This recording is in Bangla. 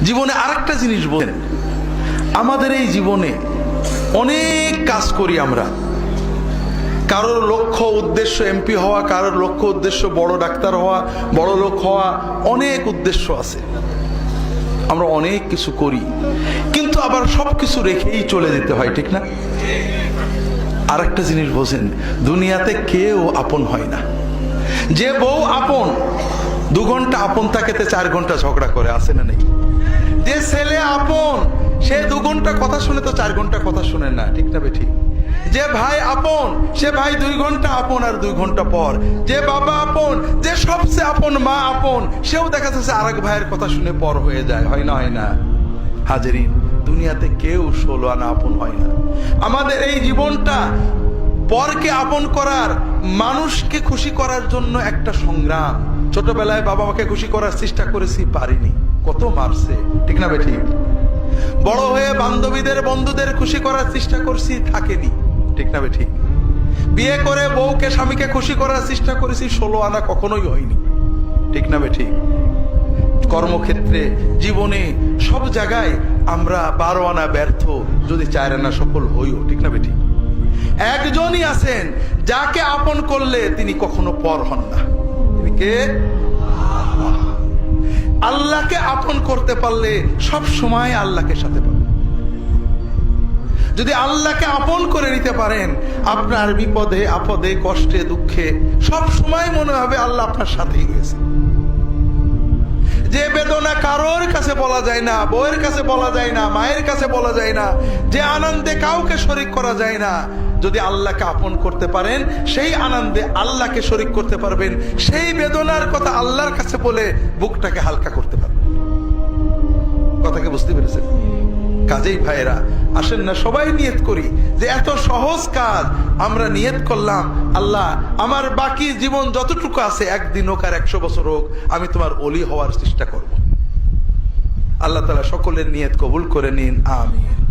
জীবনে আরেকটা জিনিস বলেন, আমাদের এই জীবনে অনেক কাজ করি আমরা। কারোর লক্ষ্য উদ্দেশ্য এমপি হওয়া, কারোর লক্ষ্য উদ্দেশ্য বড় ডাক্তার হওয়া, বড় লোক হওয়া, অনেক উদ্দেশ্য আছে। আমরা অনেক কিছু করি, কিন্তু আবার সবকিছু রেখেই চলে যেতে হয়, ঠিক না? আরেকটা জিনিস বোঝেন, দুনিয়াতে কেউ আপন হয় না। যে বউ আপন, 2 ঘন্টা আপন থাকেতে 4 ঘন্টা ঝগড়া করে, আছে না নেই? যে ছেলে আপন, সে 2 ঘন্টা কথা শুনে তো 4 ঘন্টা কথা শুনে না, ঠিক না বেঠিক? যে ভাই আপন, সে ভাই 2 ঘন্টা আপন আর 2 ঘন্টা পর। যে বাবা আপন, যে সবচেয়ে আপন মা আপন, সেও দেখা যাচ্ছে আরেক ভাইয়ের কথা শুনে পর হয়ে যায়, হয় না? হয় না হাজেরিন, দুনিয়াতে কেউ 16 আনা আপন হয় না। আমাদের এই জীবনটা পরকে আপন করার, মানুষকে খুশি করার জন্য একটা সংগ্রাম। ছোটবেলায় বাবা মাকে খুশি করার চেষ্টা করেছি, পারিনি, কত মারছে, ঠিক না বেঠিক? বড় হয়ে বান্ধবীদের বন্ধুদের খুশি করার চেষ্টা করছি, থাকেনি, ঠিক না বেঠিক? বিয়ে করে বউকে স্বামীকে খুশি করার চেষ্টা করেছি, 16 আনা কখনোই হয়নি, ঠিক না বেঠিক? কর্মক্ষেত্রে, জীবনে, সব জায়গায় আমরা 12 আনা ব্যর্থ, যদি 4 আনা সফল হইও, ঠিক না বেঠিক? একজনই আছেন যাকে আপন করলে তিনি কখনো পর হন না, তিনি কে? আল্লাহকে আপন করতে পারলে সব সময় আল্লাহকে সাথে পাবেন। যদি আল্লাহকে আপন করে নিতে পারেন, আপনার বিপদে আপদে কষ্টে দুঃখে সব সময় মনে হবে আল্লাহ আপনার সাথেই রয়েছে। যে বেদনা কারোর কাছে বলা যায় না, বউয়ের কাছে বলা যায় না, মায়ের কাছে বলা যায় না, যে আনন্দে কাউকে শরীক করা যায় না, যদি আল্লাহকে আপন করতে পারেন, সেই আনন্দে আল্লাহকে শরীক করতে পারবেন, সেই বেদনার কথা আল্লাহর কাছে বলে বুকটাকে হালকা করতে পারবেন। কথাকে বুঝতে পেরেছেন? কাজেই ভাইয়েরা, আসেন না সবাই নিয়ত করি যে এত সহজ কাজ আমরা নিয়ত করলাম, আল্লাহ আমার বাকি জীবন যতটুকু আছে, 1 দিন হোক আর 100 বছর হোক, আমি তোমার ওলি হওয়ার চেষ্টা করব। আল্লাহ তাআলা সকলের নিয়ত কবুল করে নিন, আমিন।